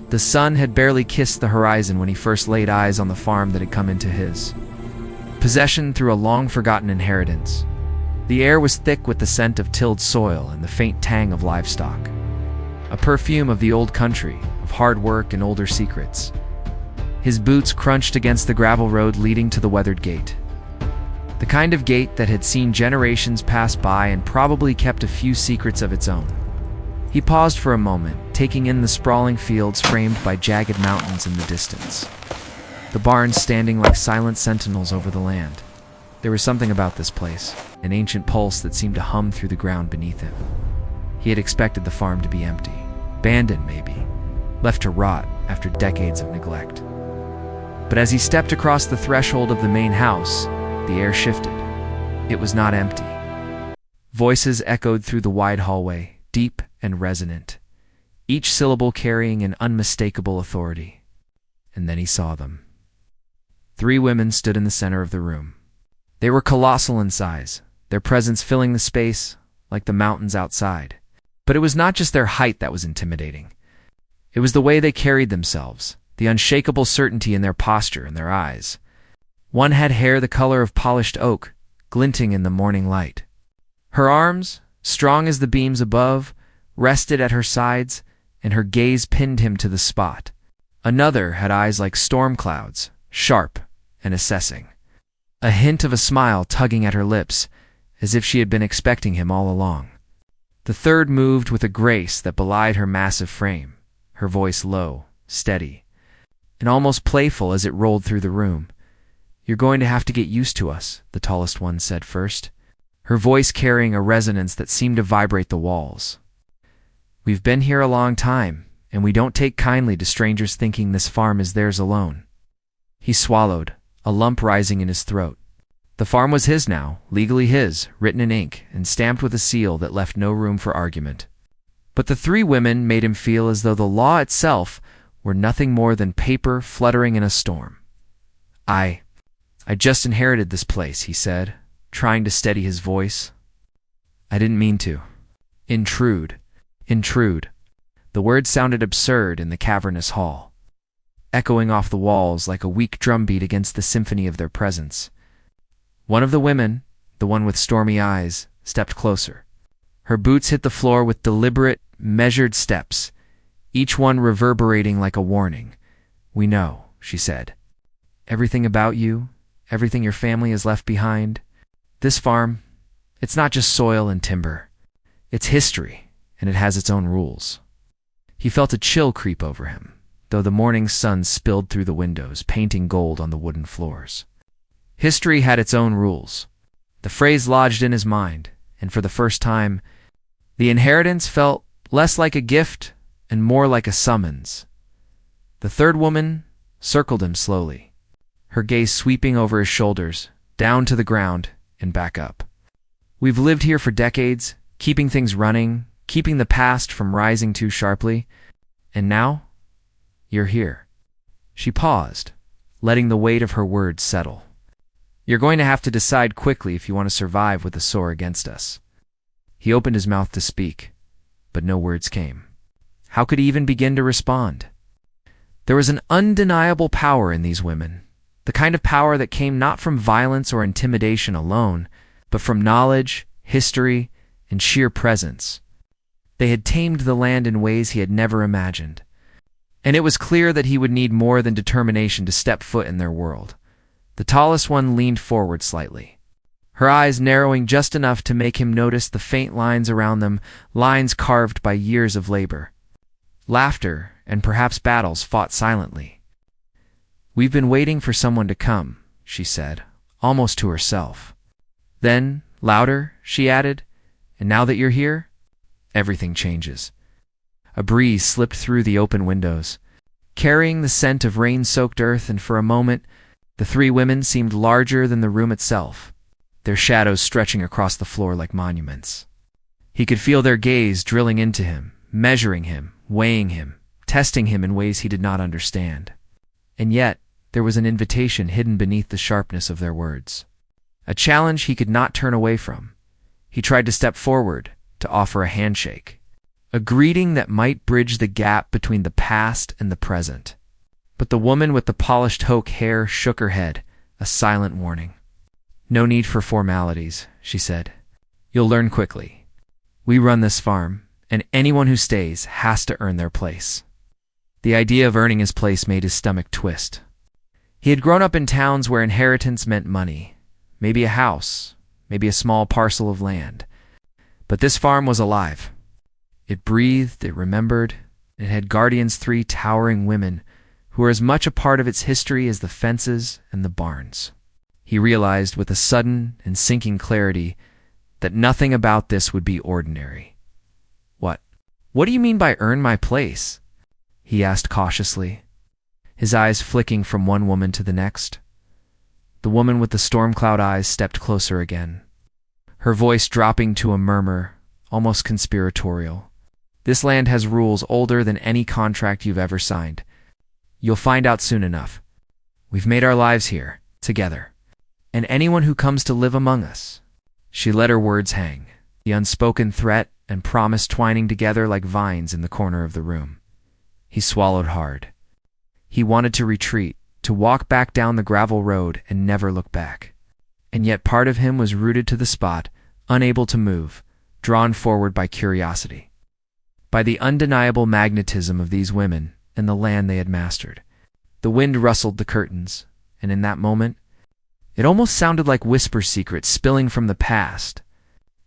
The sun had barely kissed the horizon when he first laid eyes on the farm that had come into his possession through a long-forgotten inheritance. The air was thick with the scent of tilled soil and the faint tang of livestock, a perfume of the old country, of hard work and older secrets. His boots crunched against the gravel road leading to the weathered gate, the kind of gate that had seen generations pass by and probably kept a few secrets of its own. He paused for a moment, taking in the sprawling fields framed by jagged mountains in the distance, the barns standing like silent sentinels over the land. There was something about this place, an ancient pulse that seemed to hum through the ground beneath him. He had expected the farm to be empty, abandoned maybe, left to rot after decades of neglect. But as he stepped across the threshold of the main house, the air shifted. It was not empty. Voices echoed through the wide hallway, deep and resonant, each syllable carrying an unmistakable authority. And then he saw them. 3 women stood in the center of the room. They were colossal in size, their presence filling the space like the mountains outside. But it was not just their height that was intimidating. It was the way they carried themselves, the unshakable certainty in their posture and their eyes. One had hair the color of polished oak, glinting in the morning light. Her arms, strong as the beams above, rested at her sides, and her gaze pinned him to the spot. Another had eyes like storm clouds, sharp and assessing, a hint of a smile tugging at her lips, as if she had been expecting him all along. The third moved with a grace that belied her massive frame, her voice low, steady, and almost playful as it rolled through the room. "You're going to have to get used to us," the tallest one said first, her voice carrying a resonance that seemed to vibrate the walls. "We've been here a long time, and we don't take kindly to strangers thinking this farm is theirs alone." He swallowed, a lump rising in his throat. The farm was his now, legally his, written in ink and stamped with a seal that left no room for argument. But the 3 women made him feel as though the law itself were nothing more than paper fluttering in a storm. I just inherited this place," he said, trying to steady his voice. "I didn't mean to. Intrude. The word sounded absurd in the cavernous hall, echoing off the walls like a weak drumbeat against the symphony of their presence. One of the women, the one with stormy eyes, stepped closer. Her boots hit the floor with deliberate, measured steps, each one reverberating like a warning. "We know," she said. "Everything about you, everything your family has left behind. This farm, it's not just soil and timber. It's history, and it has its own rules." He felt a chill creep over him, though the morning sun spilled through the windows, painting gold on the wooden floors. History had its own rules. The phrase lodged in his mind, and for the first time, the inheritance felt less like a gift and more like a summons. The third woman circled him slowly, her gaze sweeping over his shoulders, down to the ground and back up. "We've lived here for decades, keeping things running, keeping the past from rising too sharply. And now, you're here." She paused, letting the weight of her words settle. "You're going to have to decide quickly if you want to survive with the sore against us." He opened his mouth to speak, but no words came. How could he even begin to respond? There was an undeniable power in these women, the kind of power that came not from violence or intimidation alone, but from knowledge, history, and sheer presence. They had tamed the land in ways he had never imagined, and it was clear that he would need more than determination to step foot in their world. The tallest one leaned forward slightly, her eyes narrowing just enough to make him notice the faint lines around them, lines carved by years of labor. Laughter and perhaps battles fought silently. "We've been waiting for someone to come," she said, almost to herself. Then, louder, she added, "And now that you're here, everything changes." A breeze slipped through the open windows, carrying the scent of rain-soaked earth, and for a moment, the 3 women seemed larger than the room itself, their shadows stretching across the floor like monuments. He could feel their gaze drilling into him, measuring him, weighing him, testing him in ways he did not understand. And yet, there was an invitation hidden beneath the sharpness of their words, a challenge he could not turn away from. He tried to step forward, to offer a handshake, a greeting that might bridge the gap between the past and the present. But the woman with the polished oak hair shook her head, a silent warning. "No need for formalities," she said. "You'll learn quickly. We run this farm, and anyone who stays has to earn their place." The idea of earning his place made his stomach twist. He had grown up in towns where inheritance meant money, maybe a house, maybe a small parcel of land. But this farm was alive. It breathed, it remembered, and it had guardians, 3 towering women who were as much a part of its history as the fences and the barns. He realized with a sudden and sinking clarity that nothing about this would be ordinary. What do you mean by earn my place?" he asked cautiously, his eyes flicking from one woman to the next. The woman with the storm cloud eyes stepped closer again, her voice dropping to a murmur, almost conspiratorial. "This land has rules older than any contract you've ever signed. You'll find out soon enough. We've made our lives here, together. And anyone who comes to live among us." She let her words hang, the unspoken threat and promise twining together like vines in the corner of the room. He swallowed hard. He wanted to retreat, to walk back down the gravel road and never look back. And yet part of him was rooted to the spot, unable to move, drawn forward by curiosity, by the undeniable magnetism of these women and the land they had mastered. The wind rustled the curtains, and in that moment, it almost sounded like whisper secrets spilling from the past,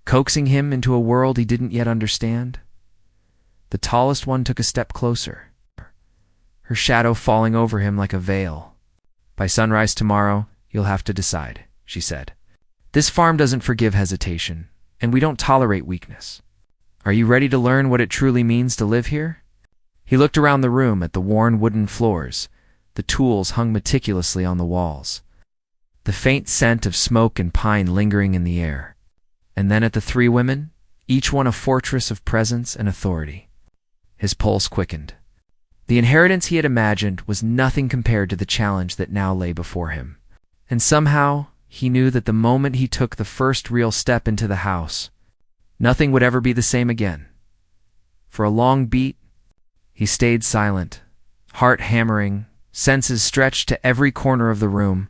coaxing him into a world he didn't yet understand. The tallest one took a step closer, her shadow falling over him like a veil. "By sunrise tomorrow, you'll have to decide," she said. "This farm doesn't forgive hesitation, and we don't tolerate weakness. Are you ready to learn what it truly means to live here?" He looked around the room at the worn wooden floors, the tools hung meticulously on the walls, the faint scent of smoke and pine lingering in the air, and then at the 3 women, each one a fortress of presence and authority. His pulse quickened. The inheritance he had imagined was nothing compared to the challenge that now lay before him. And somehow, he knew that the moment he took the first real step into the house, nothing would ever be the same again. For a long beat, he stayed silent, heart hammering, senses stretched to every corner of the room.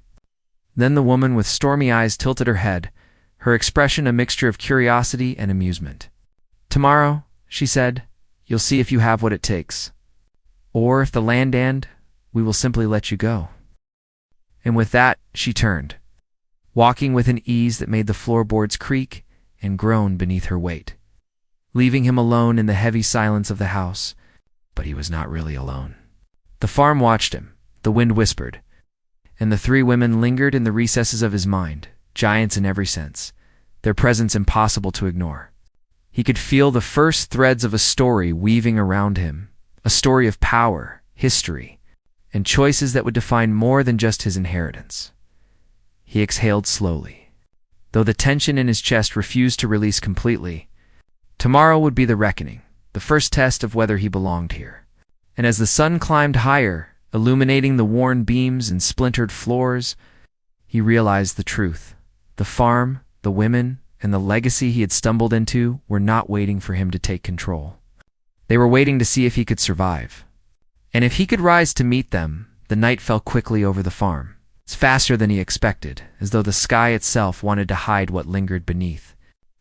Then the woman with stormy eyes tilted her head, her expression a mixture of curiosity and amusement. "Tomorrow," she said, "you'll see if you have what it takes. Or if the land end, we will simply let you go." And with that, she turned, walking with an ease that made the floorboards creak and groan beneath her weight, leaving him alone in the heavy silence of the house. But he was not really alone. The farm watched him, the wind whispered, and the 3 women lingered in the recesses of his mind, giants in every sense, their presence impossible to ignore. He could feel the first threads of a story weaving around him, a story of power, history, and choices that would define more than just his inheritance. He exhaled slowly, though the tension in his chest refused to release completely. Tomorrow would be the reckoning, the first test of whether he belonged here. And as the sun climbed higher, illuminating the worn beams and splintered floors, he realized the truth. The farm, the women, and the legacy he had stumbled into were not waiting for him to take control. They were waiting to see if he could survive. And if he could rise to meet them, the night fell quickly over the farm. It's faster than he expected, as though the sky itself wanted to hide what lingered beneath.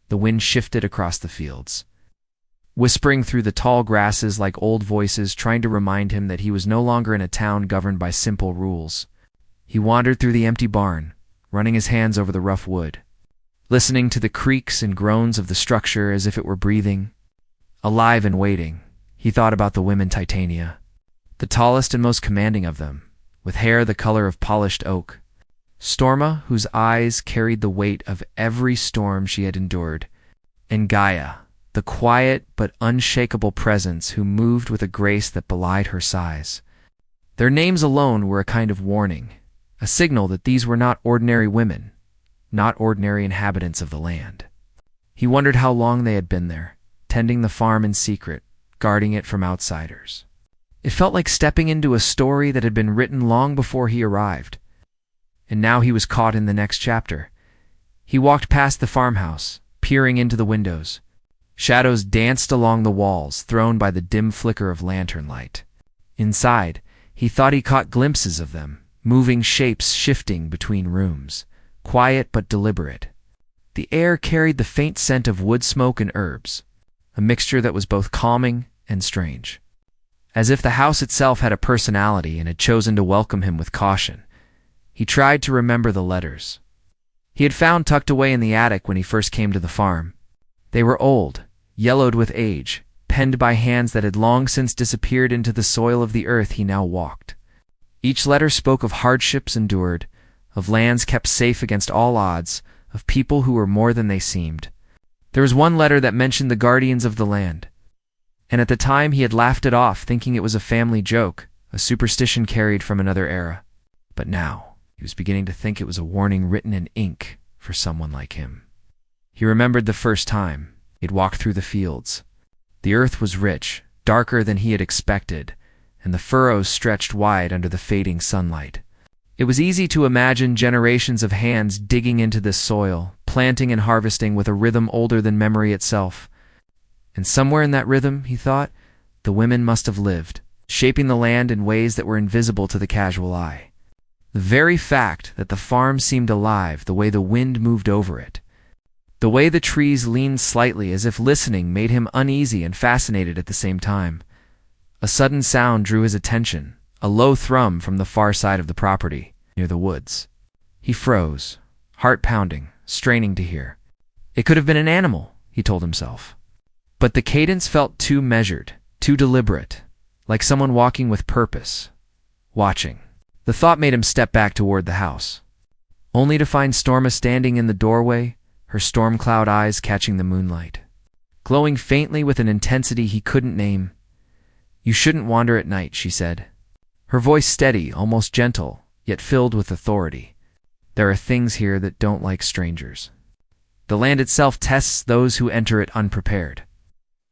The wind shifted across the fields, whispering through the tall grasses like old voices trying to remind him that he was no longer in a town governed by simple rules. He wandered through the empty barn, running his hands over the rough wood, listening to the creaks and groans of the structure as if it were breathing. Alive and waiting, he thought about the women Titania, the tallest and most commanding of them, with hair the color of polished oak. Storma, whose eyes carried the weight of every storm she had endured, and Gaia, the quiet but unshakable presence who moved with a grace that belied her size. Their names alone were a kind of warning, a signal that these were not ordinary women, not ordinary inhabitants of the land. He wondered how long they had been there, tending the farm in secret, guarding it from outsiders. It felt like stepping into a story that had been written long before he arrived. And now he was caught in the next chapter. He walked past the farmhouse, peering into the windows. Shadows danced along the walls, thrown by the dim flicker of lantern light. Inside, he thought he caught glimpses of them, moving shapes shifting between rooms, quiet but deliberate. The air carried the faint scent of wood smoke and herbs, a mixture that was both calming and strange. As if the house itself had a personality and had chosen to welcome him with caution. He tried to remember the letters he had found tucked away in the attic when he first came to the farm. They were old, yellowed with age, penned by hands that had long since disappeared into the soil of the earth he now walked. Each letter spoke of hardships endured, of lands kept safe against all odds, of people who were more than they seemed. There was one letter that mentioned the guardians of the land, and at the time he had laughed it off, thinking it was a family joke, a superstition carried from another era. But now, he was beginning to think it was a warning written in ink for someone like him. He remembered the first time he'd walked through the fields. The earth was rich, darker than he had expected, and the furrows stretched wide under the fading sunlight. It was easy to imagine generations of hands digging into this soil, planting and harvesting with a rhythm older than memory itself. And somewhere in that rhythm, he thought, the women must have lived, shaping the land in ways that were invisible to the casual eye. The very fact that the farm seemed alive, the way the wind moved over it, the way the trees leaned slightly as if listening, made him uneasy and fascinated at the same time. A sudden sound drew his attention, a low thrum from the far side of the property, near the woods. He froze, heart pounding, straining to hear. It could have been an animal, he told himself. But the cadence felt too measured, too deliberate, like someone walking with purpose, watching. The thought made him step back toward the house, only to find Storma standing in the doorway, her storm cloud eyes catching the moonlight, glowing faintly with an intensity he couldn't name. "You shouldn't wander at night," she said, her voice steady, almost gentle, yet filled with authority. "There are things here that don't like strangers. The land itself tests those who enter it unprepared."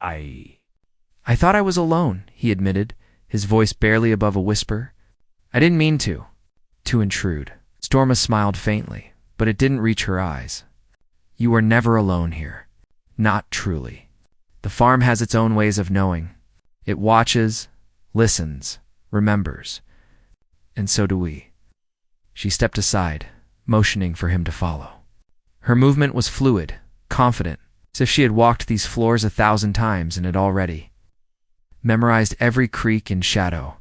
I thought I was alone," he admitted, his voice barely above a whisper. "I didn't mean to intrude." Storma smiled faintly, but it didn't reach her eyes. "You are never alone here. Not truly. The farm has its own ways of knowing. It watches, listens, remembers. And so do we." She stepped aside, motioning for him to follow. Her movement was fluid, confident, as if she had walked these floors 1,000 times and had already memorized every creak and shadow.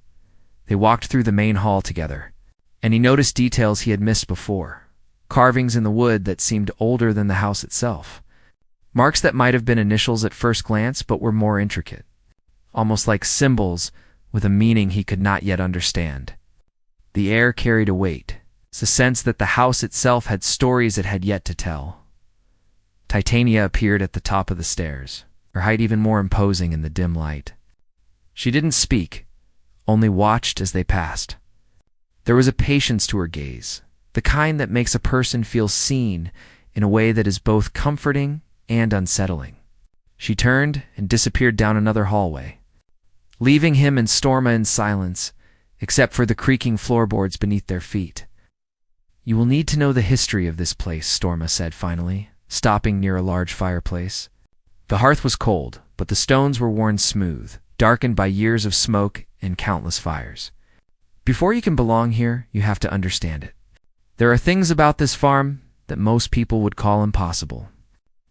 They walked through the main hall together, and he noticed details he had missed before. Carvings in the wood that seemed older than the house itself. Marks that might have been initials at first glance but were more intricate, almost like symbols with a meaning he could not yet understand. The air carried a weight, the sense that the house itself had stories it had yet to tell. Titania appeared at the top of the stairs, her height even more imposing in the dim light. She didn't speak, only watched as they passed. There was a patience to her gaze, the kind that makes a person feel seen in a way that is both comforting and unsettling. She turned and disappeared down another hallway, leaving him and Storma in silence, except for the creaking floorboards beneath their feet. "You will need to know the history of this place," Storma said finally, stopping near a large fireplace. The hearth was cold, but the stones were worn smooth, darkened by years of smoke and countless fires. "Before you can belong here, you have to understand it. There are things about this farm that most people would call impossible.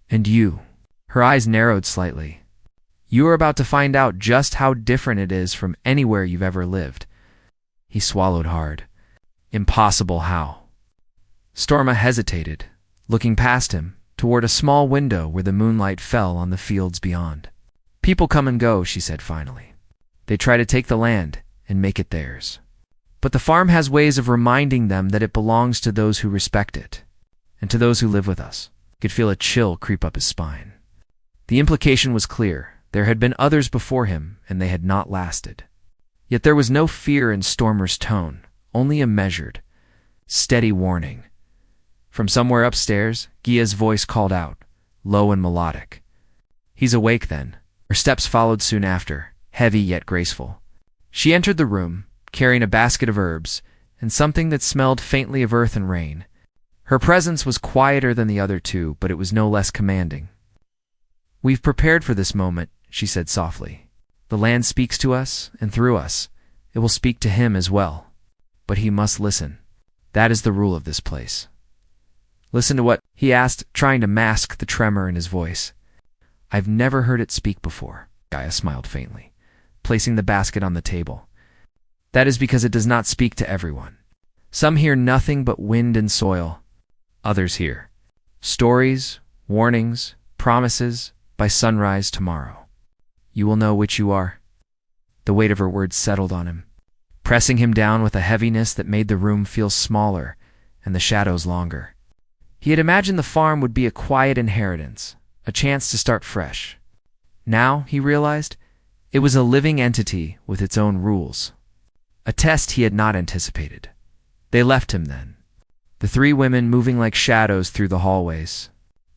And you," her eyes narrowed slightly, "you are about to find out just how different it is from anywhere you've ever lived." He swallowed hard. "Impossible how?" Storma hesitated, looking past him, toward a small window where the moonlight fell on the fields beyond. "People come and go," she said finally. "They try to take the land and make it theirs. But the farm has ways of reminding them that it belongs to those who respect it, and to those who live with us." He could feel a chill creep up his spine. The implication was clear. There had been others before him, and they had not lasted. Yet there was no fear in Stormer's tone, only a measured, steady warning. From somewhere upstairs, Gia's voice called out, low and melodic. "He's awake then." Her steps followed soon after, heavy yet graceful. She entered the room, carrying a basket of herbs, and something that smelled faintly of earth and rain. Her presence was quieter than the other two, but it was no less commanding. "We've prepared for this moment," she said softly. "The land speaks to us, and through us, it will speak to him as well. But he must listen. That is the rule of this place." "Listen to what?" he asked, trying to mask the tremor in his voice. "I've never heard it speak before." Gaia smiled faintly, placing the basket on the table. "That is because it does not speak to everyone. Some hear nothing but wind and soil. Others hear stories, warnings, promises, by sunrise tomorrow. You will know which you are." The weight of her words settled on him, pressing him down with a heaviness that made the room feel smaller and the shadows longer. He had imagined the farm would be a quiet inheritance, a chance to start fresh. Now, he realized, it was a living entity with its own rules. A test he had not anticipated. They left him then, the three women moving like shadows through the hallways.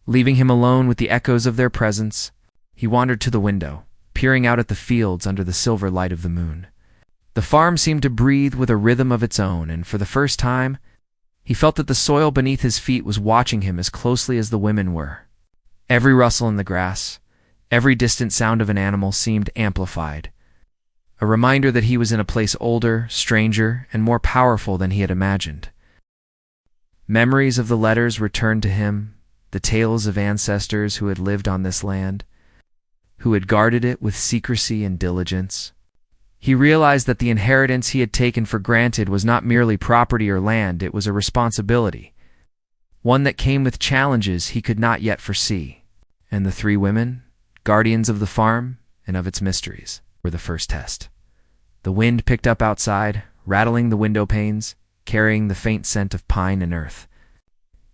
Leaving him alone with the echoes of their presence, he wandered to the window, peering out at the fields under the silver light of the moon. The farm seemed to breathe with a rhythm of its own, and for the first time, he felt that the soil beneath his feet was watching him as closely as the women were. Every rustle in the grass, every distant sound of an animal seemed amplified, a reminder that he was in a place older, stranger, and more powerful than he had imagined. Memories of the letters returned to him, the tales of ancestors who had lived on this land, who had guarded it with secrecy and diligence. He realized that the inheritance he had taken for granted was not merely property or land, it was a responsibility, one that came with challenges he could not yet foresee. And the three women, guardians of the farm and of its mysteries, were the first test. The wind picked up outside, rattling the window panes, carrying the faint scent of pine and earth.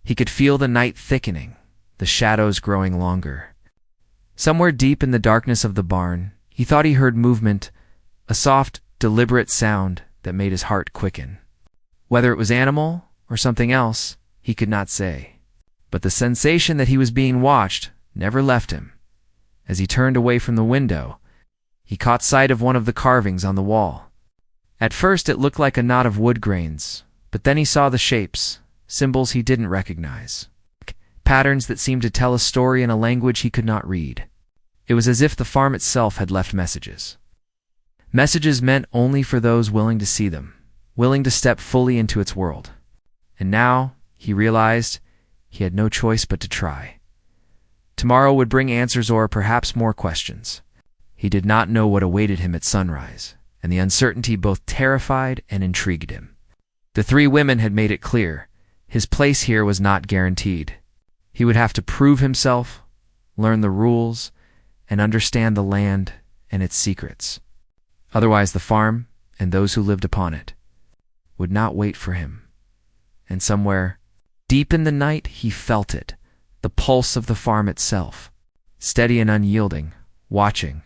He could feel the night thickening, the shadows growing longer. Somewhere deep in the darkness of the barn, he thought he heard movement, a soft, deliberate sound that made his heart quicken. Whether it was animal or something else, he could not say. But the sensation that he was being watched never left him. As he turned away from the window, he caught sight of one of the carvings on the wall. At first it looked like a knot of wood grains, but then he saw the shapes, symbols he didn't recognize, patterns that seemed to tell a story in a language he could not read. It was as if the farm itself had left messages. Messages meant only for those willing to see them, willing to step fully into its world. And now, he realized, he had no choice but to try. Tomorrow would bring answers or perhaps more questions. He did not know what awaited him at sunrise, and the uncertainty both terrified and intrigued him. The three women had made it clear, his place here was not guaranteed. He would have to prove himself, learn the rules, and understand the land and its secrets. Otherwise the farm, and those who lived upon it, would not wait for him. And somewhere, deep in the night, he felt it, the pulse of the farm itself, steady and unyielding, watching,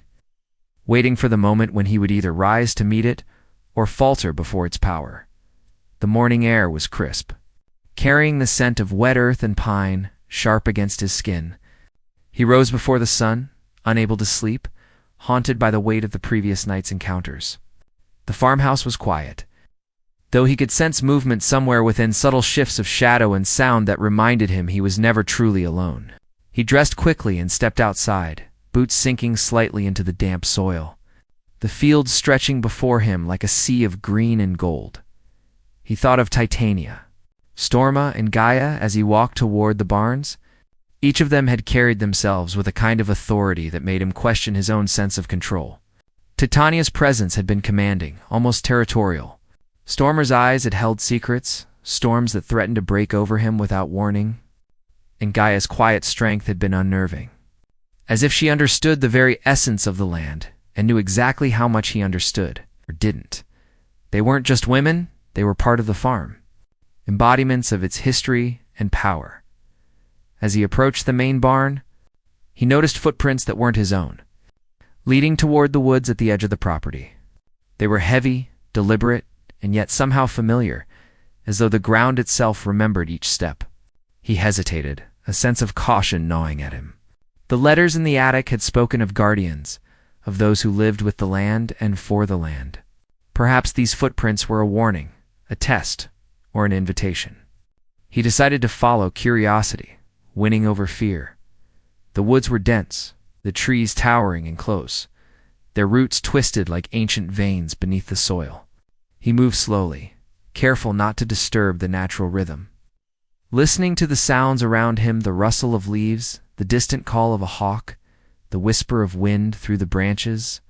waiting for the moment when he would either rise to meet it or falter before its power. The morning air was crisp, carrying the scent of wet earth and pine sharp against his skin. He rose before the sun, unable to sleep, haunted by the weight of the previous night's encounters. The farmhouse was quiet, though he could sense movement somewhere within, subtle shifts of shadow and sound that reminded him he was never truly alone. He dressed quickly and stepped outside, boots sinking slightly into the damp soil, the fields stretching before him like a sea of green and gold. He thought of Titania, Storma, and Gaia as he walked toward the barns. Each of them had carried themselves with a kind of authority that made him question his own sense of control. Titania's presence had been commanding, almost territorial. Stormer's eyes had held secrets, storms that threatened to break over him without warning. And Gaia's quiet strength had been unnerving, as if she understood the very essence of the land and knew exactly how much he understood, or didn't. They weren't just women, they were part of the farm, embodiments of its history and power. As he approached the main barn, he noticed footprints that weren't his own, leading toward the woods at the edge of the property. They were heavy, deliberate, and yet somehow familiar, as though the ground itself remembered each step. He hesitated, a sense of caution gnawing at him. The letters in the attic had spoken of guardians, of those who lived with the land and for the land. Perhaps these footprints were a warning, a test, or an invitation. He decided to follow curiosity, winning over fear. The woods were dense, the trees towering and close, their roots twisted like ancient veins beneath the soil. He moved slowly, careful not to disturb the natural rhythm. Listening to the sounds around him, the rustle of leaves, the distant call of a hawk, the whisper of wind through the branches,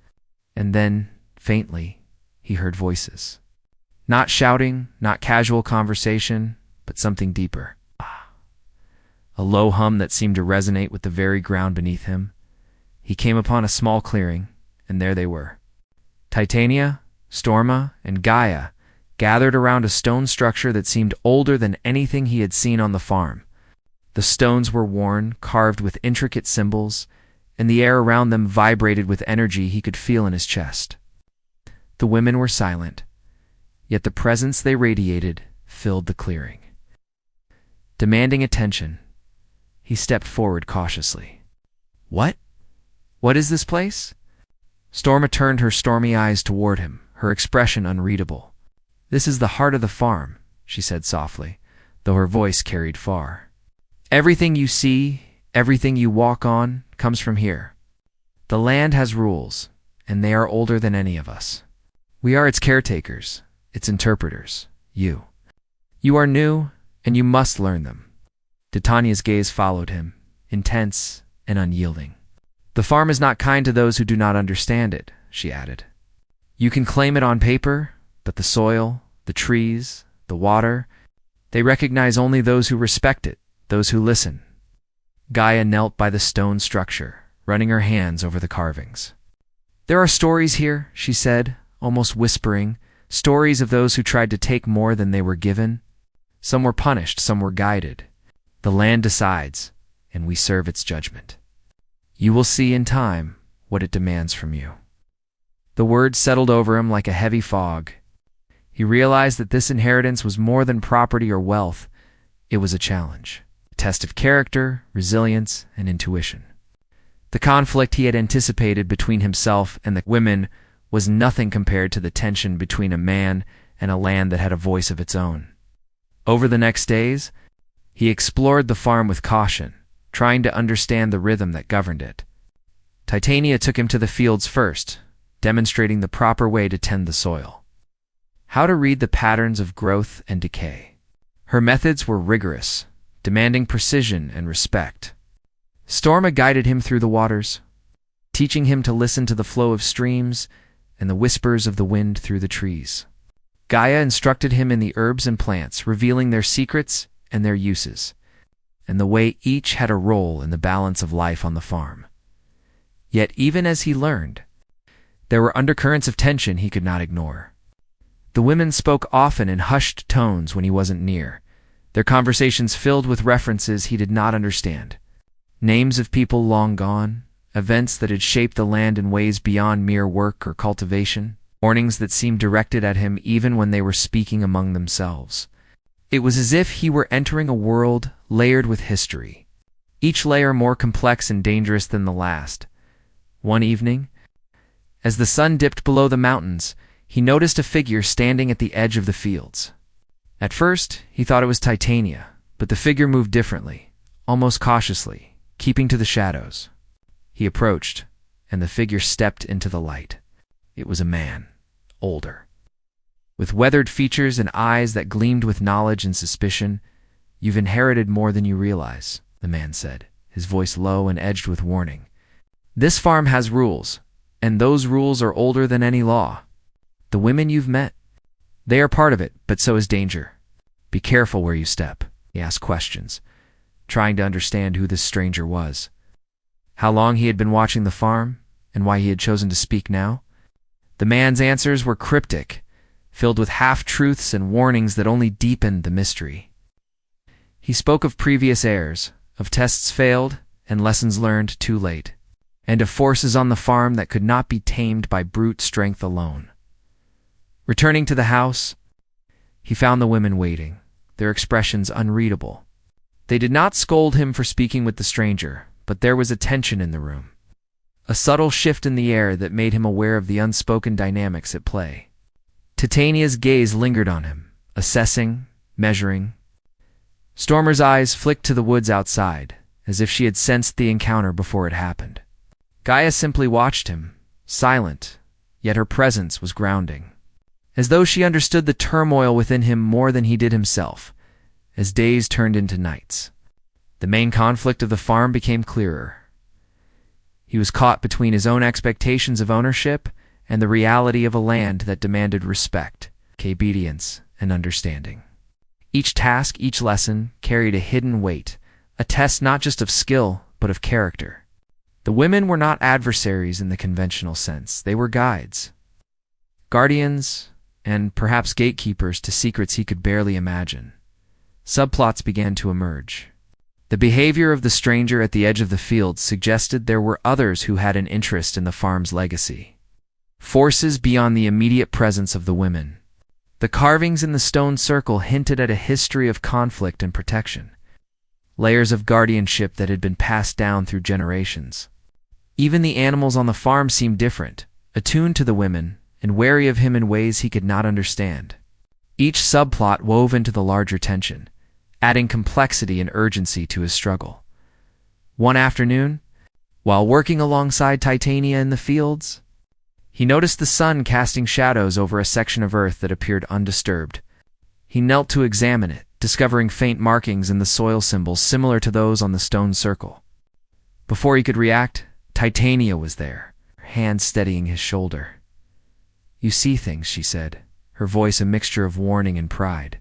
and then, faintly, he heard voices. Not shouting, not casual conversation, but something deeper. A low hum that seemed to resonate with the very ground beneath him. He came upon a small clearing, and there they were. Titania, Storma, and Gaia gathered around a stone structure that seemed older than anything he had seen on the farm. The stones were worn, carved with intricate symbols, and the air around them vibrated with energy he could feel in his chest. The women were silent, yet the presence they radiated filled the clearing. Demanding attention, he stepped forward cautiously. "What? What is this place?" Storma turned her stormy eyes toward him, her expression unreadable. "This is the heart of the farm," she said softly, though her voice carried far. "Everything you see, everything you walk on, comes from here. The land has rules, and they are older than any of us. We are its caretakers, its interpreters, you. You are new, and you must learn them." Titania's gaze followed him, intense and unyielding. "The farm is not kind to those who do not understand it," she added. "You can claim it on paper, but the soil, the trees, the water, they recognize only those who respect it, those who listen." Gaia knelt by the stone structure, running her hands over the carvings. "There are stories here," she said, almost whispering, "stories of those who tried to take more than they were given. Some were punished, some were guided. The land decides, and we serve its judgment. You will see in time what it demands from you." The words settled over him like a heavy fog. He realized that this inheritance was more than property or wealth. It was a challenge, a test of character, resilience, and intuition. The conflict he had anticipated between himself and the women was nothing compared to the tension between a man and a land that had a voice of its own. Over the next days, he explored the farm with caution, trying to understand the rhythm that governed it. Titania took him to the fields first, demonstrating the proper way to tend the soil. How to read the patterns of growth and decay. Her methods were rigorous, demanding precision and respect. Storma guided him through the waters, teaching him to listen to the flow of streams and the whispers of the wind through the trees. Gaia instructed him in the herbs and plants, revealing their secrets and their uses, and the way each had a role in the balance of life on the farm. Yet even as he learned, there were undercurrents of tension he could not ignore. The women spoke often in hushed tones when he wasn't near, their conversations filled with references he did not understand. Names of people long gone, events that had shaped the land in ways beyond mere work or cultivation, warnings that seemed directed at him even when they were speaking among themselves. It was as if he were entering a world layered with history, each layer more complex and dangerous than the last. One evening, as the sun dipped below the mountains, he noticed a figure standing at the edge of the fields. At first, he thought it was Titania, but the figure moved differently, almost cautiously, keeping to the shadows. He approached, and the figure stepped into the light. It was a man, older, with weathered features and eyes that gleamed with knowledge and suspicion. "You've inherited more than you realize," the man said, his voice low and edged with warning. "This farm has rules, and those rules are older than any law. The women you've met, they are part of it, but so is danger. Be careful where you step." He asked questions, trying to understand who this stranger was, how long he had been watching the farm, and why he had chosen to speak now. The man's answers were cryptic, filled with half-truths and warnings that only deepened the mystery. He spoke of previous heirs, of tests failed and lessons learned too late, and of forces on the farm that could not be tamed by brute strength alone. Returning to the house, he found the women waiting, their expressions unreadable. They did not scold him for speaking with the stranger, but there was a tension in the room, a subtle shift in the air that made him aware of the unspoken dynamics at play. Titania's gaze lingered on him, assessing, measuring. Stormer's eyes flicked to the woods outside, as if she had sensed the encounter before it happened. Gaia simply watched him, silent, yet her presence was grounding. As though she understood the turmoil within him more than he did himself, as days turned into nights. The main conflict of the farm became clearer. He was caught between his own expectations of ownership and the reality of a land that demanded respect, obedience, and understanding. Each task, each lesson, carried a hidden weight, a test not just of skill, but of character. The women were not adversaries in the conventional sense. They were guides, guardians, and perhaps gatekeepers to secrets he could barely imagine. Subplots began to emerge. The behavior of the stranger at the edge of the field suggested there were others who had an interest in the farm's legacy. Forces beyond the immediate presence of the women. The carvings in the stone circle hinted at a history of conflict and protection. Layers of guardianship that had been passed down through generations. Even the animals on the farm seemed different, attuned to the women, and wary of him in ways he could not understand. Each subplot wove into the larger tension, adding complexity and urgency to his struggle. One afternoon, while working alongside Titania in the fields, he noticed the sun casting shadows over a section of earth that appeared undisturbed. He knelt to examine it, discovering faint markings in the soil symbols similar to those on the stone circle. Before he could react, Titania was there, her hand steadying his shoulder. "You see things," she said, her voice a mixture of warning and pride.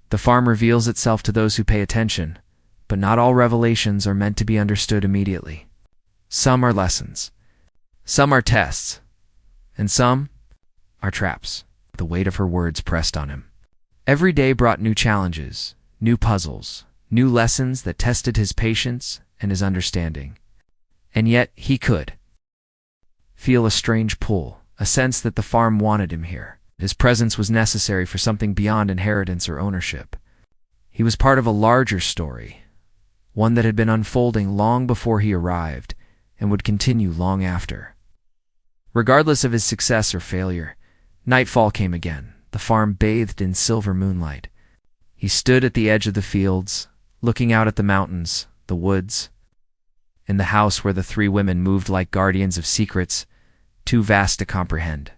"The farm reveals itself to those who pay attention, but not all revelations are meant to be understood immediately. Some are lessons, some are tests, and some are traps." The weight of her words pressed on him. Every day brought new challenges, new puzzles, new lessons that tested his patience and his understanding. And yet he could feel a strange pull, a sense that the farm wanted him here. His presence was necessary for something beyond inheritance or ownership. He was part of a larger story, one that had been unfolding long before he arrived and would continue long after. Regardless of his success or failure, nightfall came again, the farm bathed in silver moonlight. He stood at the edge of the fields, looking out at the mountains, the woods, and the house where the three women moved like guardians of secrets, too vast to comprehend.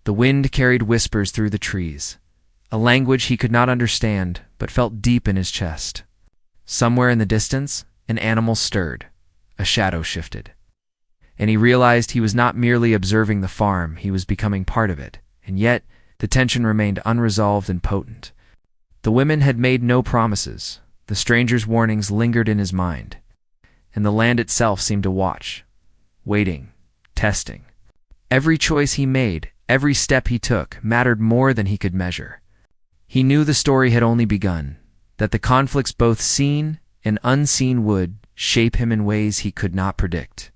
The wind carried whispers through the trees, a language he could not understand but felt deep in his chest. Somewhere in the distance, an animal stirred, a shadow shifted. And he realized he was not merely observing the farm, he was becoming part of it, and yet the tension remained unresolved and potent. The women had made no promises, the stranger's warnings lingered in his mind, and the land itself seemed to watch, waiting, testing. Every choice he made, every step he took, mattered more than he could measure. He knew the story had only begun, that the conflicts both seen and unseen would shape him in ways he could not predict.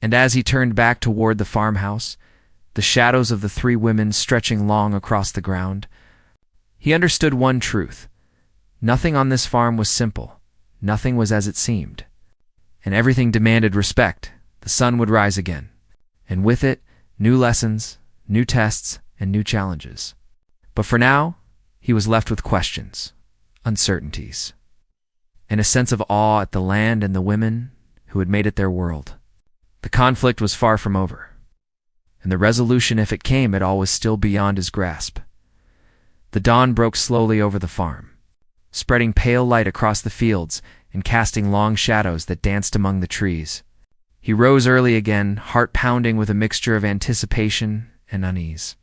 And as he turned back toward the farmhouse, the shadows of the three women stretching long across the ground, he understood one truth. Nothing on this farm was simple, nothing was as it seemed. And everything demanded respect. The sun would rise again, and with it, new lessons, new tests, and new challenges. But for now, he was left with questions, uncertainties, and a sense of awe at the land and the women who had made it their world. The conflict was far from over, and the resolution, if it came at all, was still beyond his grasp. The dawn broke slowly over the farm, spreading pale light across the fields and casting long shadows that danced among the trees. He rose early again, heart pounding with a mixture of anticipation and unease.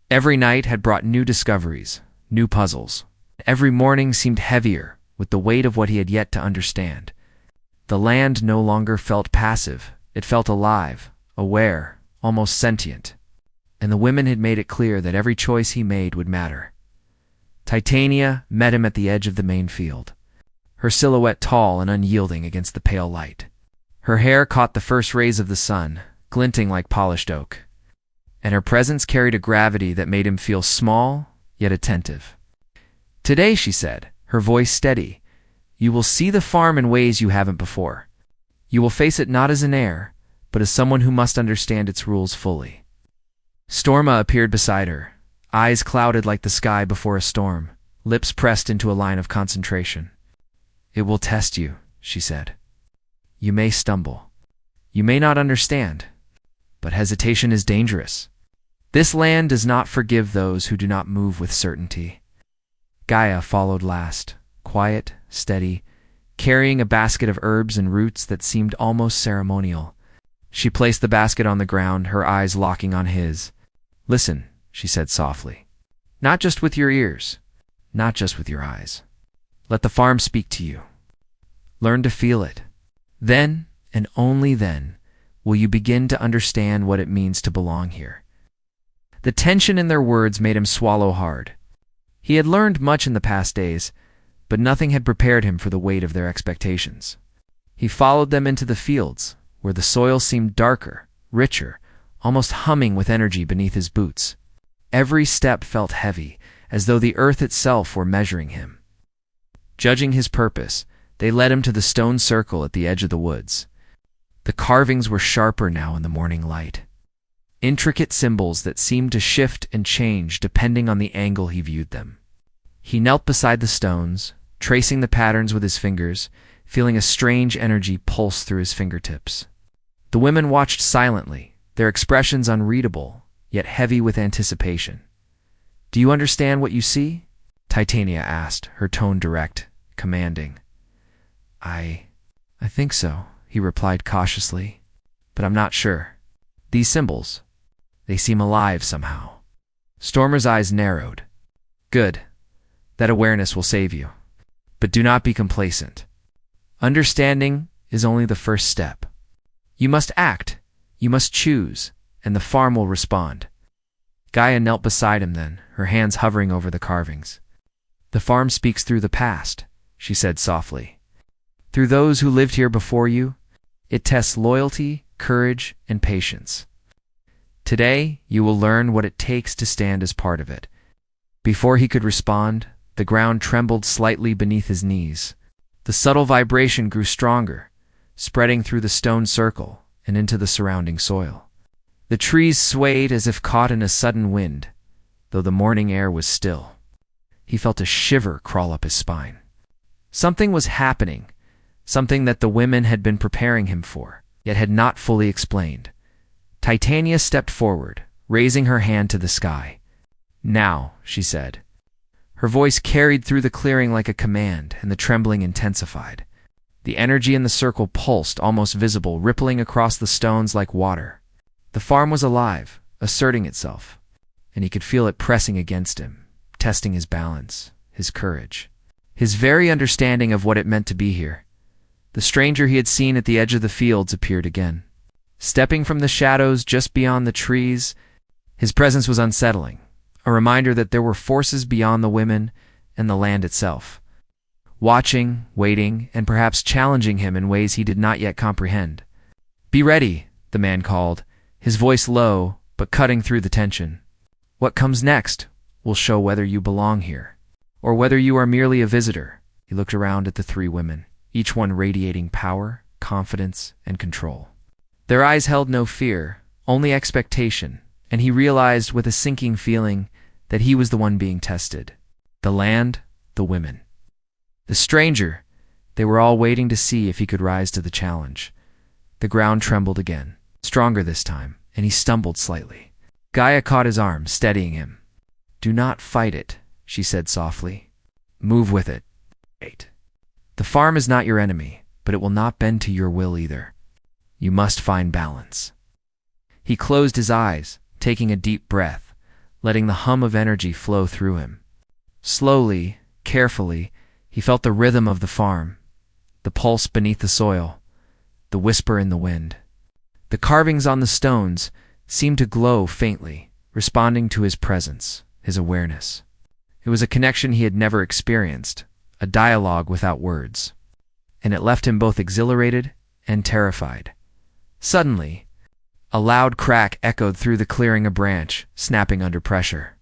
Every night had brought new discoveries, new puzzles. Every morning seemed heavier with the weight of what he had yet to understand. The land no longer felt passive. It felt alive, aware, almost sentient. And the women had made it clear that every choice he made would matter. Titania met him at the edge of the main field, her silhouette tall and unyielding against the pale light. Her hair caught the first rays of the sun, glinting like polished oak, and her presence carried a gravity that made him feel small, yet attentive. "Today," she said, her voice steady, "you will see the farm in ways you haven't before. You will face it not as an heir, but as someone who must understand its rules fully." Storma appeared beside her, eyes clouded like the sky before a storm, lips pressed into a line of concentration. "It will test you," she said. "You may stumble." You may not understand, but hesitation is dangerous. This land does not forgive those who do not move with certainty. Gaia followed last, quiet, steady, carrying a basket of herbs and roots that seemed almost ceremonial. She placed the basket on the ground, her eyes locking on his. "Listen," she said softly. "Not just with your ears, not just with your eyes. Let the farm speak to you. Learn to feel it. Then, and only then, will you begin to understand what it means to belong here." The tension in their words made him swallow hard. He had learned much in the past days, but nothing had prepared him for the weight of their expectations. He followed them into the fields, where the soil seemed darker, richer, almost humming with energy beneath his boots. Every step felt heavy, as though the earth itself were measuring him. Judging his purpose, they led him to the stone circle at the edge of the woods. The carvings were sharper now in the morning light. Intricate symbols that seemed to shift and change depending on the angle he viewed them. He knelt beside the stones, tracing the patterns with his fingers, feeling a strange energy pulse through his fingertips. The women watched silently, their expressions unreadable, yet heavy with anticipation. "Do you understand what you see?" Titania asked, her tone direct, commanding. I think so," he replied cautiously, "but I'm not sure. These symbols, they seem alive somehow." Stormer's eyes narrowed. "Good. That awareness will save you. But do not be complacent. Understanding is only the first step. You must act, you must choose, and the farm will respond." Gaia knelt beside him then, her hands hovering over the carvings. "The farm speaks through the past," she said softly. "Through those who lived here before you, it tests loyalty, courage, and patience. Today, you will learn what it takes to stand as part of it." Before he could respond, the ground trembled slightly beneath his knees. The subtle vibration grew stronger, spreading through the stone circle and into the surrounding soil. The trees swayed as if caught in a sudden wind, though the morning air was still. He felt a shiver crawl up his spine. Something was happening, something that the women had been preparing him for, yet had not fully explained. Titania stepped forward, raising her hand to the sky. "Now," she said. Her voice carried through the clearing like a command, and the trembling intensified. The energy in the circle pulsed, almost visible, rippling across the stones like water. The farm was alive, asserting itself, and he could feel it pressing against him, testing his balance, his courage, his very understanding of what it meant to be here. The stranger he had seen at the edge of the fields appeared again. Stepping from the shadows just beyond the trees, his presence was unsettling, a reminder that there were forces beyond the women and the land itself, watching, waiting, and perhaps challenging him in ways he did not yet comprehend. "Be ready," the man called, his voice low but cutting through the tension. "What comes next will show whether you belong here, or whether you are merely a visitor." He looked around at the three women, each one radiating power, confidence, and control. Their eyes held no fear, only expectation, and he realized with a sinking feeling that he was the one being tested. The land, the women. The stranger, they were all waiting to see if he could rise to the challenge. The ground trembled again, stronger this time, and he stumbled slightly. Gaia caught his arm, steadying him. "Do not fight it," she said softly. "Move with it. Wait. The farm is not your enemy, but it will not bend to your will either. You must find balance." He closed his eyes, taking a deep breath, letting the hum of energy flow through him. Slowly, carefully, he felt the rhythm of the farm, the pulse beneath the soil, the whisper in the wind. The carvings on the stones seemed to glow faintly, responding to his presence, his awareness. It was a connection he had never experienced, a dialogue without words, and it left him both exhilarated and terrified. Suddenly, a loud crack echoed through the clearing, a branch snapping under pressure,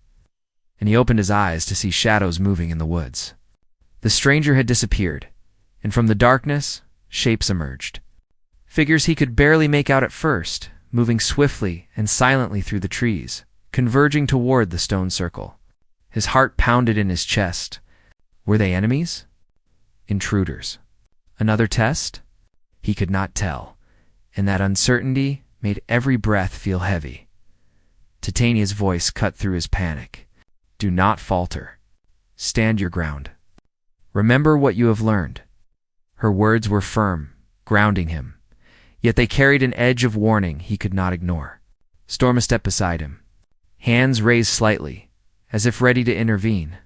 and he opened his eyes to see shadows moving in the woods. The stranger had disappeared, and from the darkness, shapes emerged. Figures he could barely make out at first, moving swiftly and silently through the trees, converging toward the stone circle. His heart pounded in his chest. Were they enemies? Intruders? Another test? He could not tell. and that uncertainty made every breath feel heavy. Titania's voice cut through his panic. "Do not falter. Stand your ground. Remember what you have learned." Her words were firm, grounding him, yet they carried an edge of warning he could not ignore. Storma stepped beside him, hands raised slightly, as if ready to intervene,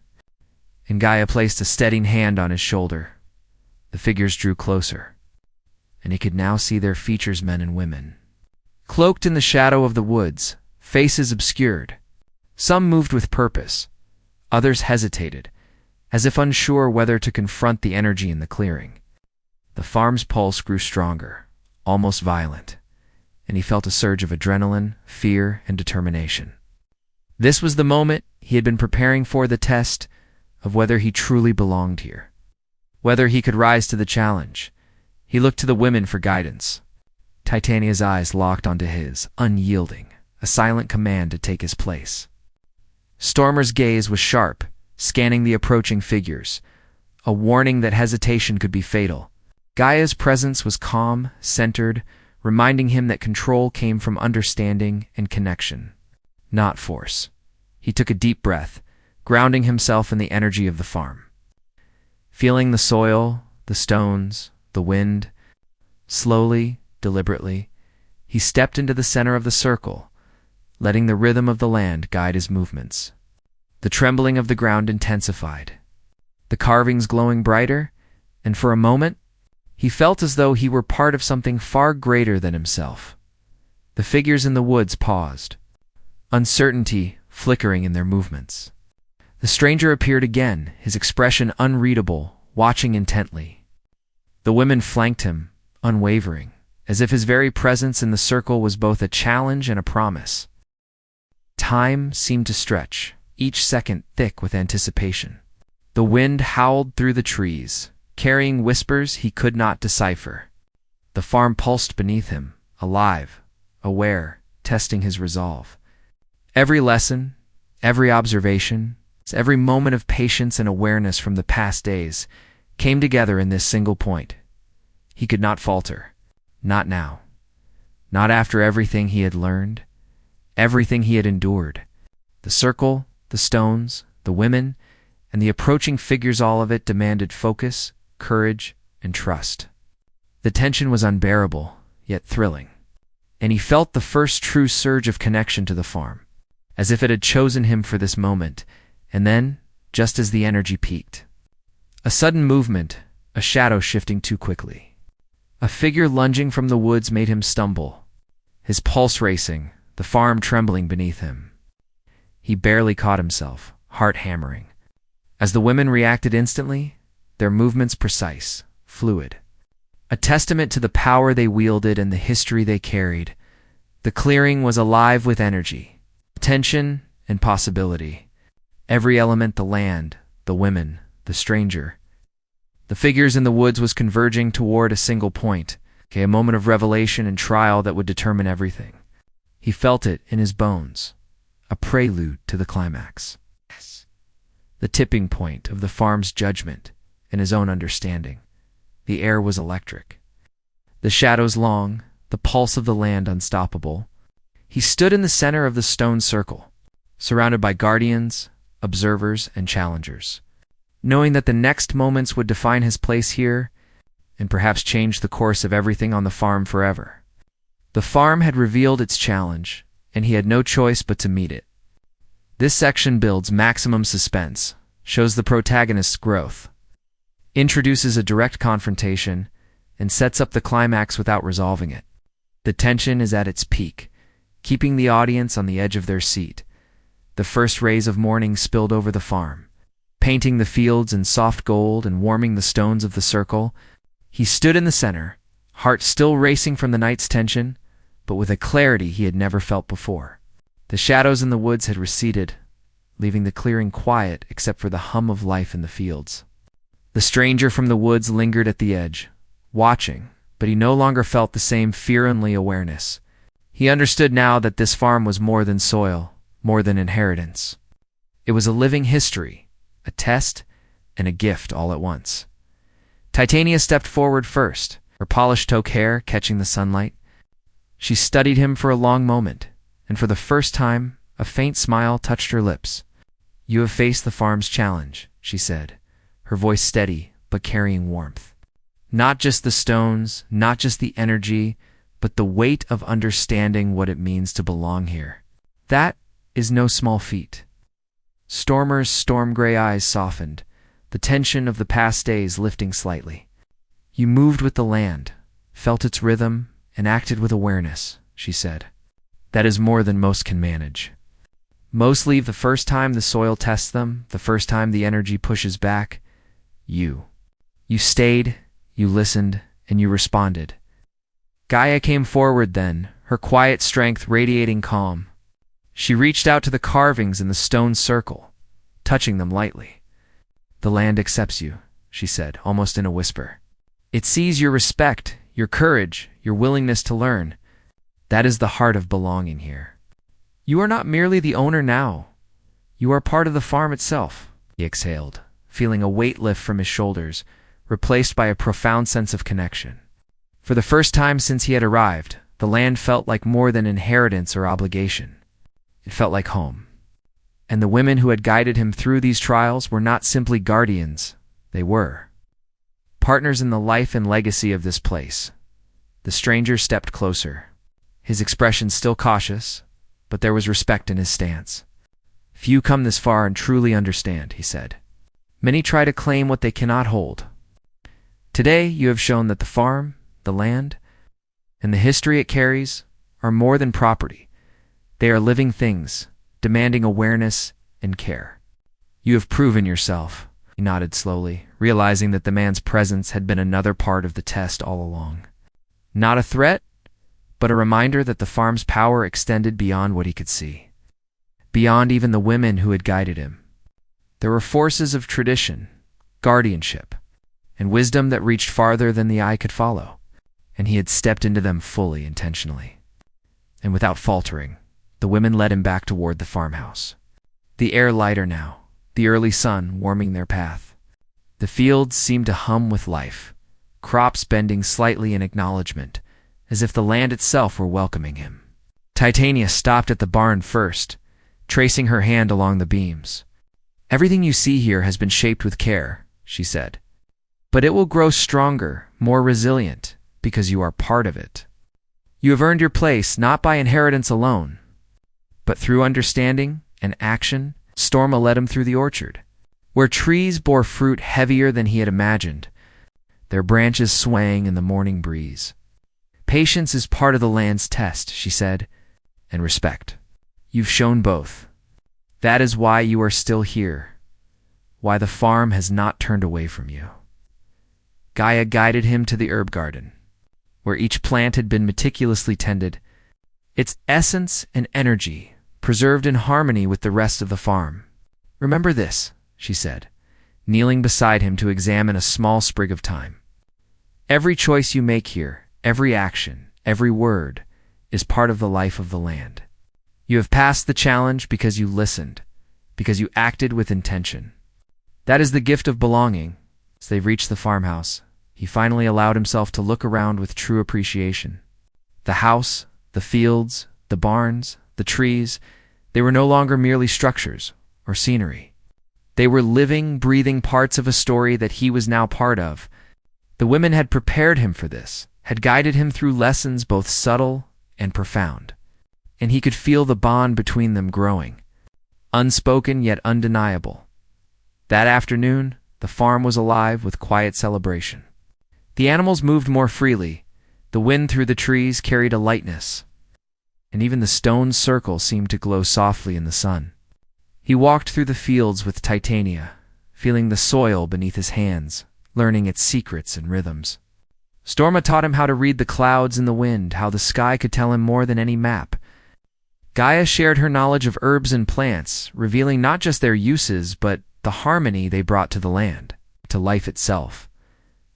and Gaia placed a steadying hand on his shoulder. The figures drew closer, and he could now see their features, men and women. Cloaked in the shadow of the woods, faces obscured. Some moved with purpose, others hesitated, as if unsure whether to confront the energy in the clearing. The farm's pulse grew stronger, almost violent, and he felt a surge of adrenaline, fear, and determination. This was the moment he had been preparing for, the test of whether he truly belonged here, whether he could rise to the challenge. He looked to the women for guidance. Titania's eyes locked onto his, unyielding, a silent command to take his place. Stormer's gaze was sharp, scanning the approaching figures, a warning that hesitation could be fatal. Gaia's presence was calm, centered, reminding him that control came from understanding and connection, not force. He took a deep breath, grounding himself in the energy of the farm. Feeling the soil, the stones, the wind, slowly, deliberately, he stepped into the center of the circle, letting the rhythm of the land guide his movements. The trembling of the ground intensified, the carvings glowing brighter, and for a moment, he felt as though he were part of something far greater than himself. The figures in the woods paused, uncertainty flickering in their movements. The stranger appeared again, his expression unreadable, watching intently. The women flanked him, unwavering, as if his very presence in the circle was both a challenge and a promise. Time seemed to stretch, each second thick with anticipation. The wind howled through the trees, carrying whispers he could not decipher. The farm pulsed beneath him, alive, aware, testing his resolve. Every lesson, every observation, every moment of patience and awareness from the past days came together in this single point. He could not falter. Not now. Not after everything he had learned, everything he had endured. The circle, the stones, the women, and the approaching figures, all of it demanded focus, courage, and trust. The tension was unbearable, yet thrilling, and he felt the first true surge of connection to the farm, as if it had chosen him for this moment. And then, just as the energy peaked, a sudden movement, a shadow shifting too quickly. A figure lunging from the woods made him stumble, his pulse racing, the farm trembling beneath him. He barely caught himself, heart hammering. As the women reacted instantly, their movements precise, fluid, a testament to the power they wielded and the history they carried. The clearing was alive with energy, tension, and possibility. Every element, the land, the women, the stranger, the figures in the woods, was converging toward a single point, a moment of revelation and trial that would determine everything. He felt it in his bones, a prelude to the climax. The tipping point of the farm's judgment and his own understanding. The air was electric, the shadows long, the pulse of the land unstoppable. He stood in the center of the stone circle, surrounded by guardians, observers, and challengers, knowing that the next moments would define his place here and perhaps change the course of everything on the farm forever. The farm had revealed its challenge, and he had no choice but to meet it. This section builds maximum suspense, shows the protagonist's growth, introduces a direct confrontation, and sets up the climax without resolving it. The tension is at its peak, keeping the audience on the edge of their seat. The first rays of morning spilled over the farm, painting the fields in soft gold and warming the stones of the circle. He stood in the center, heart still racing from the night's tension, but with a clarity he had never felt before. The shadows in the woods had receded, leaving the clearing quiet except for the hum of life in the fields. The stranger from the woods lingered at the edge, watching, but he no longer felt the same fear-only awareness. He understood now that this farm was more than soil, more than inheritance. It was a living history, a test, and a gift all at once. Titania stepped forward first, her polished toque hair catching the sunlight. She studied him for a long moment, and for the first time, a faint smile touched her lips. "You have faced the farm's challenge," she said, her voice steady but carrying warmth. "Not just the stones, not just the energy, but the weight of understanding what it means to belong here. That is no small feat." Stormer's storm-gray eyes softened, the tension of the past days lifting slightly. "You moved with the land, felt its rhythm, and acted with awareness," she said. "That is more than most can manage. Most leave the first time the soil tests them, the first time the energy pushes back. You stayed, you listened, and you responded." Gaia came forward then, her quiet strength radiating calm. She reached out to the carvings in the stone circle, touching them lightly. "The land accepts you," she said, almost in a whisper. "It sees your respect, your courage, your willingness to learn. That is the heart of belonging here. You are not merely the owner now. You are part of the farm itself." He exhaled, feeling a weight lift from his shoulders, replaced by a profound sense of connection. For the first time since he had arrived, the land felt like more than inheritance or obligation. It felt like home. And the women who had guided him through these trials were not simply guardians, they were partners in the life and legacy of this place. The stranger stepped closer, his expression still cautious, but there was respect in his stance. "Few come this far and truly understand," he said. "Many try to claim what they cannot hold. Today you have shown that the farm, the land, and the history it carries are more than property. They are living things, demanding awareness and care. You have proven yourself." He nodded slowly, realizing that the man's presence had been another part of the test all along. Not a threat, but a reminder that the farm's power extended beyond what he could see, beyond even the women who had guided him. There were forces of tradition, guardianship, and wisdom that reached farther than the eye could follow, and he had stepped into them fully, intentionally. And without faltering, the women led him back toward the farmhouse. The air lighter now, the early sun warming their path. The fields seemed to hum with life, crops bending slightly in acknowledgement, as if the land itself were welcoming him. Titania stopped at the barn first, tracing her hand along the beams. "Everything you see here has been shaped with care," she said. "But it will grow stronger, more resilient, because you are part of it. You have earned your place not by inheritance alone, but through understanding and action." Storma led him through the orchard, where trees bore fruit heavier than he had imagined, their branches swaying in the morning breeze. "Patience is part of the land's test," she said, "and respect. You've shown both. That is why you are still here, why the farm has not turned away from you." Gaia guided him to the herb garden, where each plant had been meticulously tended, its essence and energy preserved in harmony with the rest of the farm. "Remember this," she said, kneeling beside him to examine a small sprig of thyme. "Every choice you make here, every action, every word, is part of the life of the land. You have passed the challenge because you listened, because you acted with intention. That is the gift of belonging." As they reached the farmhouse, he finally allowed himself to look around with true appreciation. The house, the fields, the barns, the trees, they were no longer merely structures or scenery. They were living, breathing parts of a story that he was now part of. The women had prepared him for this, had guided him through lessons both subtle and profound, and he could feel the bond between them growing, unspoken yet undeniable. That afternoon, the farm was alive with quiet celebration. The animals moved more freely, the wind through the trees carried a lightness, and even the stone circle seemed to glow softly in the sun. He walked through the fields with Titania, feeling the soil beneath his hands, learning its secrets and rhythms. Storma taught him how to read the clouds and the wind, how the sky could tell him more than any map. Gaia shared her knowledge of herbs and plants, revealing not just their uses, but the harmony they brought to the land, to life itself.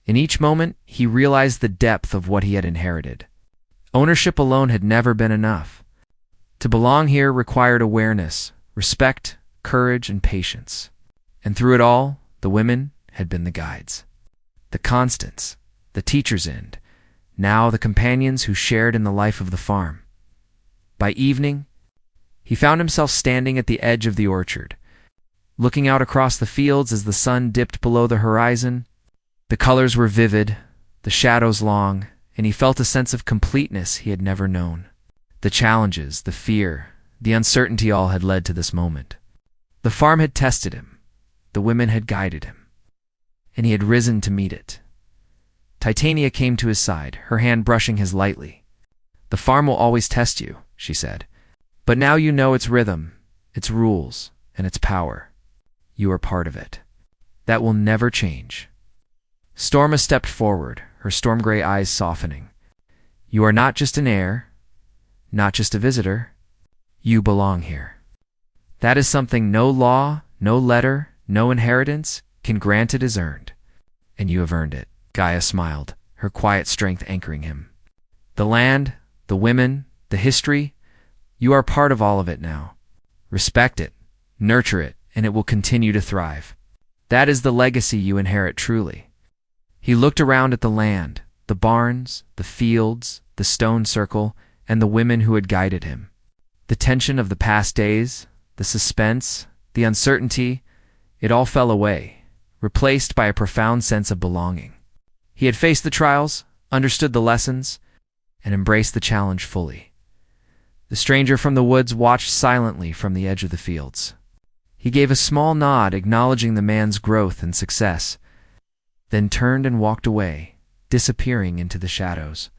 In each moment, he realized the depth of what he had inherited. Ownership alone had never been enough. To belong here required awareness, respect, courage, and patience. And through it all, the women had been the guides, the constants, the teachers, and now the companions who shared in the life of the farm. By evening, he found himself standing at the edge of the orchard, looking out across the fields as the sun dipped below the horizon. The colors were vivid, the shadows long, and he felt a sense of completeness he had never known. The challenges, the fear, the uncertainty all had led to this moment. The farm had tested him, the women had guided him, and he had risen to meet it. Titania came to his side, her hand brushing his lightly. "The farm will always test you," she said. "But now you know its rhythm, its rules, and its power. You are part of it. That will never change." Storma stepped forward, her storm-gray eyes softening. "You are not just an heir, not just a visitor. You belong here. That is something no law, no letter, no inheritance can grant it as earned. And you have earned it." Gaia smiled, her quiet strength anchoring him. "The land, the women, the history, you are part of all of it now. Respect it, nurture it, and it will continue to thrive. That is the legacy you inherit truly." He looked around at the land, the barns, the fields, the stone circle, and the women who had guided him. The tension of the past days, the suspense, the uncertainty, it all fell away, replaced by a profound sense of belonging. He had faced the trials, understood the lessons, and embraced the challenge fully. The stranger from the woods watched silently from the edge of the fields. He gave a small nod, acknowledging the man's growth and success, then turned and walked away, disappearing into the shadows.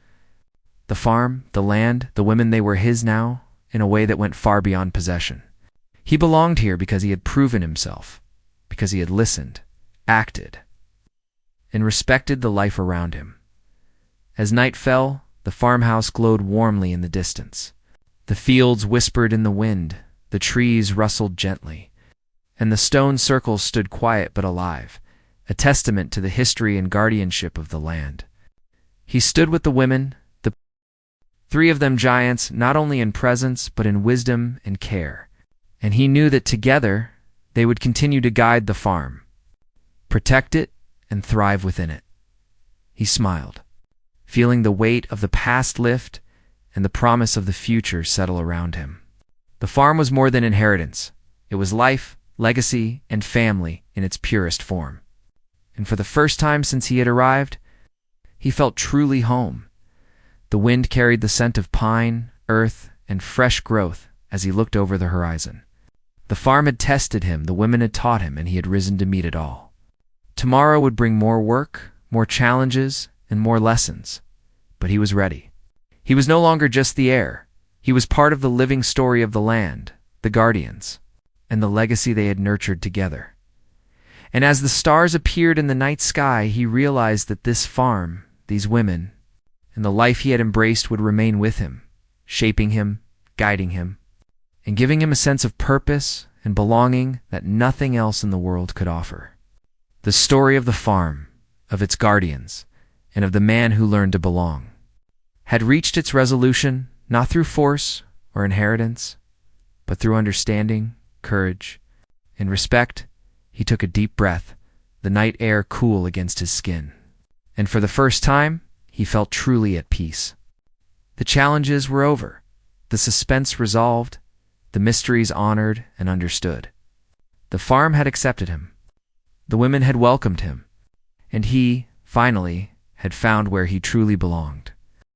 The farm, the land, the women, they were his now, in a way that went far beyond possession. He belonged here because he had proven himself, because he had listened, acted, and respected the life around him. As night fell, the farmhouse glowed warmly in the distance. The fields whispered in the wind, the trees rustled gently, and the stone circles stood quiet but alive, a testament to the history and guardianship of the land. He stood with the women, the three of them giants, not only in presence but in wisdom and care, and he knew that together they would continue to guide the farm, protect it, and thrive within it. He smiled, feeling the weight of the past lift and the promise of the future settle around him. The farm was more than inheritance. It was life, legacy, and family in its purest form. And for the first time since he had arrived, he felt truly home. The wind carried the scent of pine, earth, and fresh growth as he looked over the horizon. The farm had tested him, the women had taught him, and he had risen to meet it all. Tomorrow would bring more work, more challenges, and more lessons. But he was ready. He was no longer just the heir. He was part of the living story of the land, the guardians, and the legacy they had nurtured together. And as the stars appeared in the night sky, he realized that this farm, these women, and the life he had embraced would remain with him, shaping him, guiding him, and giving him a sense of purpose and belonging that nothing else in the world could offer. The story of the farm, of its guardians, and of the man who learned to belong, had reached its resolution not through force or inheritance, but through understanding, courage, and respect. He took a deep breath, the night air cool against his skin. And for the first time, he felt truly at peace. The challenges were over, the suspense resolved, the mysteries honored and understood. The farm had accepted him. The women had welcomed him, and he, finally, had found where he truly belonged.